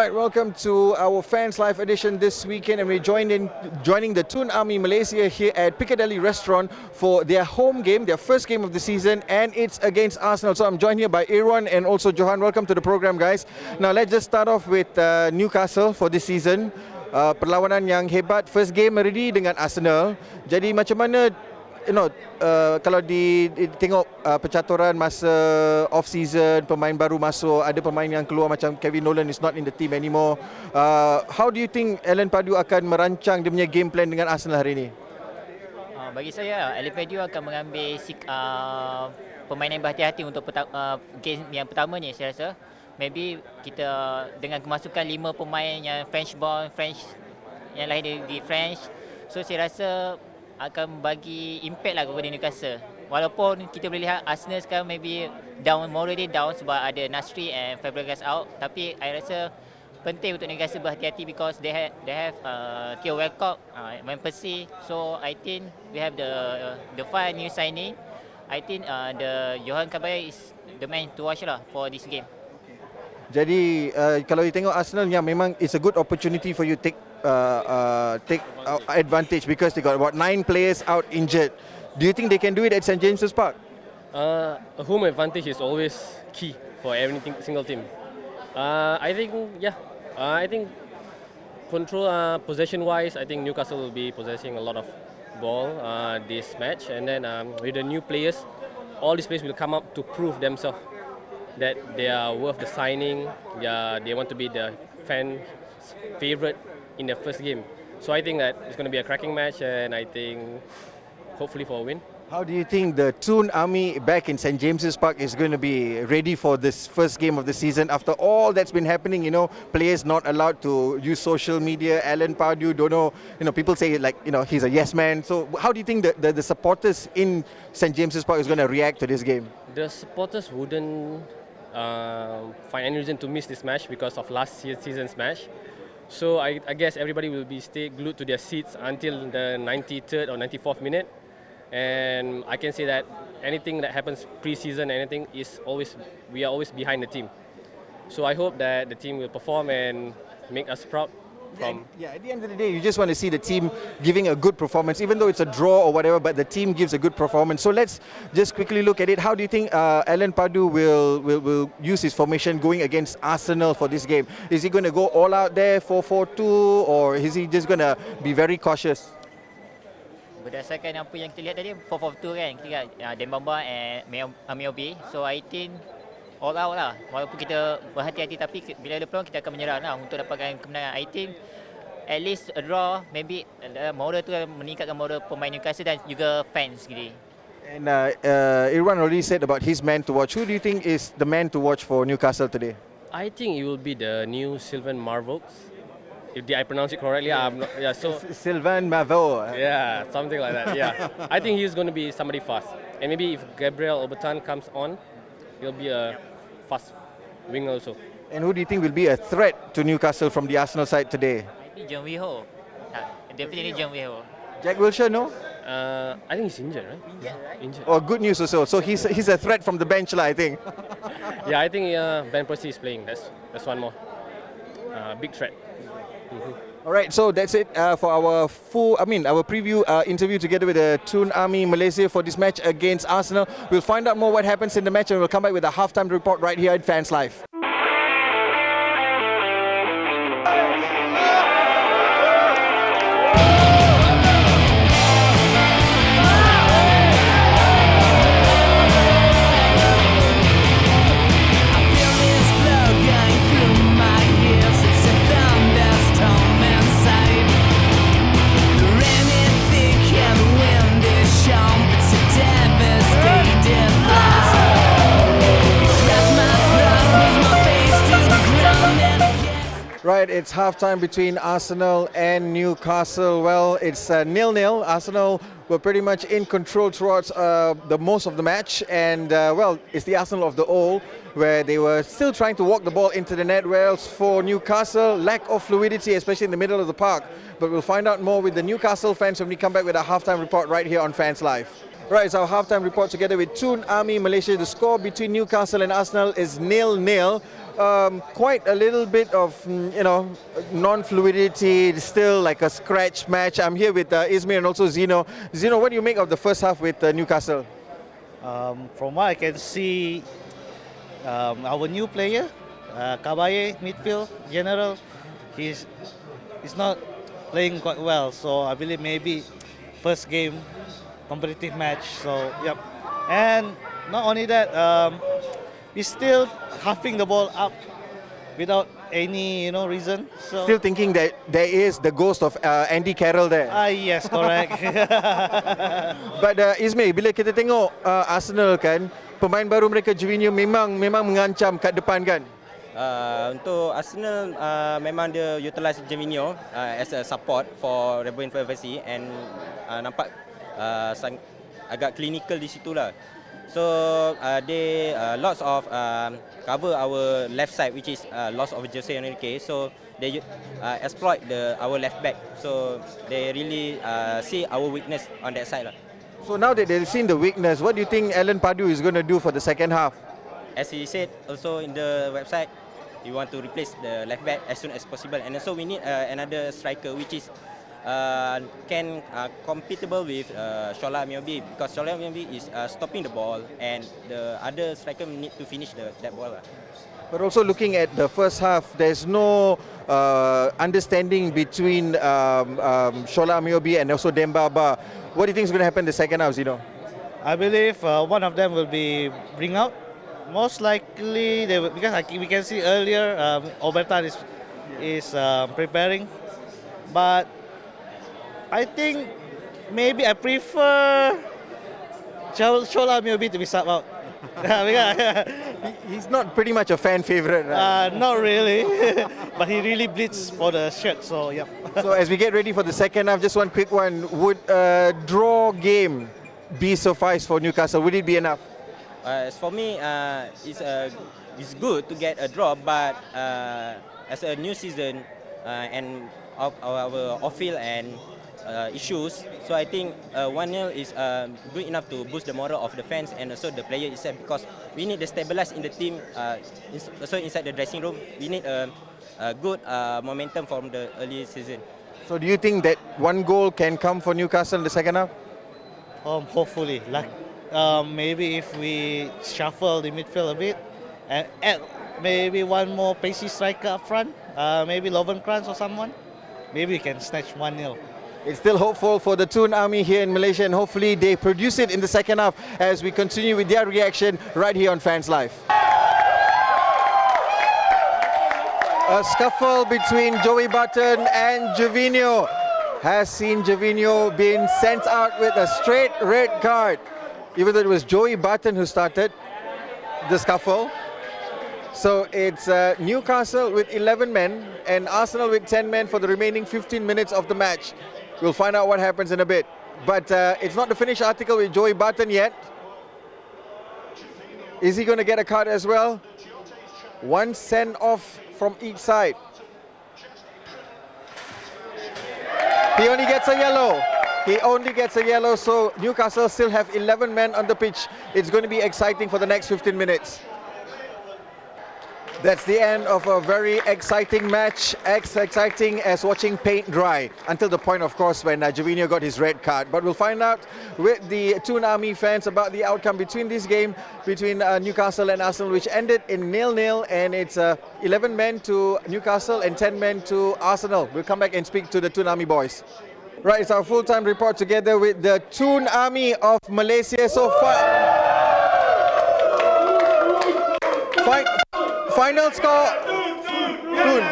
Alright, welcome to our Fanslife edition this weekend, and we're joining the Toon Army Malaysia here at Picadilly Restaurant for their home game, their first game of the season, and it's against Arsenal. So I'm joined here by Aaron and also Johan. Welcome to the program, guys. Now let's just start off with Newcastle for this season. Perlawanan yang hebat, first game already dengan Arsenal. Jadi macam mana, kalau tengok percaturan masa off season, pemain baru masuk, ada pemain yang keluar macam Kevin Nolan is not in the team anymore. How do you think Alan Padu akan merancang dia punya game plan dengan Arsenal hari ini? Bagi saya, Alan Padu akan mengambil pemain yang berhati-hati untuk game yang pertamanya. Saya rasa maybe kita dengan kemasukan 5 pemain yang French yang lahir di French, so saya rasa akan bagi impact lah kepada Newcastle. Walaupun kita boleh lihat Arsenal sekarang maybe already down sebab ada Nasri and Fabregas out, tapi saya rasa penting untuk Newcastle berhati-hati because they have Theo Walcott, Van Persie. So I think we have the 5 new signing. I think the Johan Caballero is the man to watch lah for this game. Jadi kalau you tengok Arsenal, yang memang it's a good opportunity for you to take advantage because they got about 9 players out injured. Do you think they can do it at St James's Park? A home advantage is always key for every single team. I think control possession-wise, I think Newcastle will be possessing a lot of ball this match, and then with the new players, all these players will come up to prove themselves that they are worth the signing. They want to be the fan favorite in the first game. So I think that it's going to be a cracking match, and I think hopefully for a win. How do you think the Toon Army back in St James's Park is going to be ready for this first game of the season after all that's been happening? Players not allowed to use social media. Alan Pardew don't know. People say he's a yes man. So how do you think the supporters in St James's Park is going to react to this game? The supporters wouldn't find any reason to miss this match because of last season's match. So I guess everybody will be stay glued to their seats until the 93rd or 94th minute. And I can say that anything that happens pre-season, we are always behind the team. So I hope that the team will perform and make us proud. At the end of the day, you just want to see the team giving a good performance, even though it's a draw or whatever, but the team gives a good performance. So let's just quickly look at it. How do you think Alan Padu will use his formation going against Arsenal for this game? Is he going to go all out there 4-4-2, or is he just going to be very cautious? Berdasarkan apa yang kita lihat tadi, 4-4-2 kan, kita lihat Dembaba and Miobi. So I think all out lah. Walaupun kita berhati-hati, tapi bila ada peluang kita akan menyerang lah untuk dapatkan kemenangan. I think at least a draw, maybe moral tu meningkatkan moral pemain Newcastle dan juga fans gitu. And Irwan already said about his man to watch. Who do you think is the man to watch for Newcastle today? I think it will be the new Sylvain Marvaux. If I pronounce it correctly, Sylvain Marvaux. Yeah, something like that. Yeah, I think he's going to be somebody fast, and maybe if Gabriel Obertan comes on, he'll be a fast winger also. And who do you think will be a threat to Newcastle from the Arsenal side today? I think John Weho. Definitely John Weho. Jack Wilshere, no? I think he's injured, right? Injured. Oh, good news also. So he's a threat from the bench, I think. Yeah, I think Van Persie is playing. That's one more big threat. All right, so that's it for our preview interview together with the Toon Army Malaysia for this match against Arsenal. We'll find out more what happens in the match, and we'll come back with a halftime report right here at Fanslife. Right, it's halftime between Arsenal and Newcastle. Well, it's 0-0. Arsenal were pretty much in control throughout the most of the match, and it's the Arsenal of the old, where they were still trying to walk the ball into the net. Whereas for Newcastle, lack of fluidity, especially in the middle of the park. But we'll find out more with the Newcastle fans when we come back with a halftime report right here on Fanslife. Right, it's our halftime report together with Toon Army Malaysia. The score between Newcastle and Arsenal is 0-0. Quite a little bit of, non-fluidity, still like a scratch match. I'm here with Izmir and also Zino. Zino, what do you make of the first half with Newcastle? From what I can see, our new player, Kabaye, midfield, general, he's not playing quite well. So I believe maybe first game, competitive match. So, yep. And not only that, he's still huffing the ball up without any, reason. So Still thinking that there is the ghost of Andy Carroll there. yes, correct. But Izmir, bila kita tengok Arsenal kan, pemain baru mereka Jovino memang mengancam kat depan kan. Untuk Arsenal memang dia utilize Jovino as a support for Robin van Persie and nampak agak clinical di situ lah. So they lots of cover our left side, which is loss of Jose Enrique. So they exploit our left back. So they really see our weakness on that side lah. So now that they've seen the weakness, what do you think Alan Padu is going to do for the second half? As he said also in the website, we want to replace the left back as soon as possible, and also we need another striker which is can compatible with Shola Ameobi, because Shola Ameobi is stopping the ball and the other striker need to finish that ball. But also looking at the first half, there's no understanding between Shola Ameobi and also Dembaba. What do you think is going to happen in the second half, Zino? I believe one of them will be bring out. Most likely, they will, because we can see earlier, Obertan is preparing, but I think maybe I prefer Shola Ameobi to be subbed out. He's not pretty much a fan favorite, right? Not really, but he really bleeds for the shirt. So yeah. So as we get ready for the second half, just one quick one: would a draw game be suffice for Newcastle? Would it be enough? As for me, it's good to get a draw, but as a new season and our off-field and issues, so I think 1-0 is good enough to boost the moral of the fans and also the player itself, because we need to stabilize in the team, also inside the dressing room. We need a good momentum from the early season. So do you think that one goal can come for Newcastle in the second half? Hopefully, maybe if we shuffle the midfield a bit and add maybe one more pacey striker up front, maybe Lovenkrands or someone, maybe we can snatch 1-0. It's still hopeful for the Toon Army here in Malaysia, and hopefully they produce it in the second half as we continue with their reaction right here on Fanslife. A scuffle between Joey Barton and Jovino has seen Jovino being sent out with a straight red card, even though it was Joey Barton who started the scuffle. So it's Newcastle with 11 men and Arsenal with 10 men for the remaining 15 minutes of the match. We'll find out what happens in a bit. But it's not the finished article with Joey Barton yet. Is he going to get a card as well? One send off from each side. He only gets a yellow. He only gets a yellow, so Newcastle still have 11 men on the pitch. It's going to be exciting for the next 15 minutes. That's the end of a very exciting match, as exciting as watching paint dry, until the point, of course, when Jovino got his red card. But we'll find out with the Toon Army fans about the outcome between this game, between Newcastle and Arsenal, which ended in 0-0, and it's 11 men to Newcastle and 10 men to Arsenal. We'll come back and speak to the Toon Army boys. Right, it's our full-time report together with the Toon Army of Malaysia. So far, final score. Toon.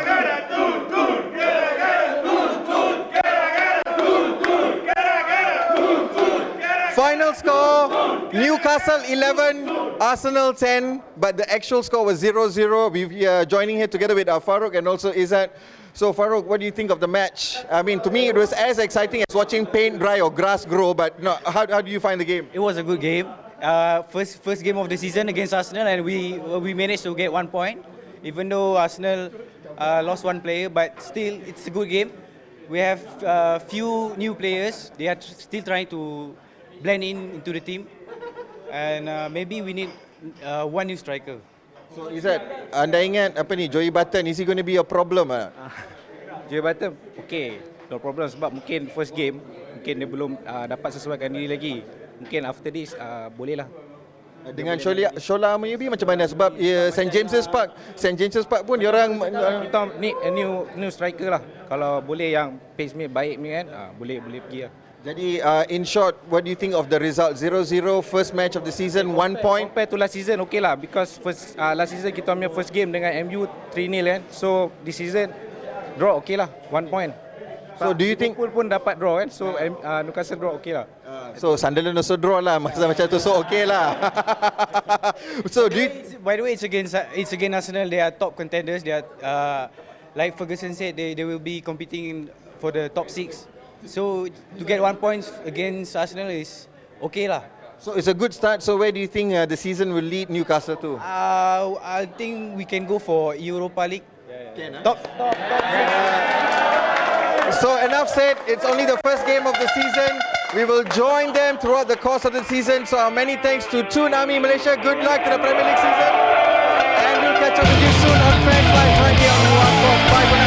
Final score, Newcastle 11, Arsenal 10, but the actual score was 0-0. We're joining here together with Farouk and also Izzat. So Farouk, what do you think of the match? I mean, to me it was as exciting as watching paint dry or grass grow, but no, how do you find the game? It was a good game. First game of the season against Arsenal, and we managed to get 1 point, even though Arsenal lost one player, but still it's a good game. We have few new players. They are still trying to blend into the team, and maybe we need one new striker. So Izzat, anda ingat apa ni, Joey Button, is he going to be a problem? Joey Button, okay, no problem sebab mungkin first game, mungkin dia belum dapat sesuaikan diri lagi. Mungkin after this, boleh lah. Dengan Shola Mayubi macam mana? Sebab St. James's Park pun diorang Kita need a new striker lah. Kalau boleh yang pace ni baik ni kan, boleh pergi lah. Jadi in short, what do you think of the result? 0-0 first match of the season, 1 point. Compare to last season, okay lah. Because last season kita punya first game dengan MU 3-0 kan. So this season, draw okay lah, 1 point. So do you think Liverpool pun dapat draw kan. So Newcastle draw okay lah. so Sunderland also draw lah masa macam tu, so okay lah. So do you, By the way, it's against Arsenal. They are top contenders. They are like Ferguson said, they will be competing for the top 6. So to get 1 point against Arsenal is okay lah. so it's a good start. So where do you think the season will lead Newcastle to? I think we can go for Europa League. Top. So enough said, it's only the first game of the season. We will join them throughout the course of the season. So many thanks to Toon Army Malaysia. Good luck to the Premier League season. And we'll catch up with you soon on Fanslife right here on Hoohaa Sports. Bye for now.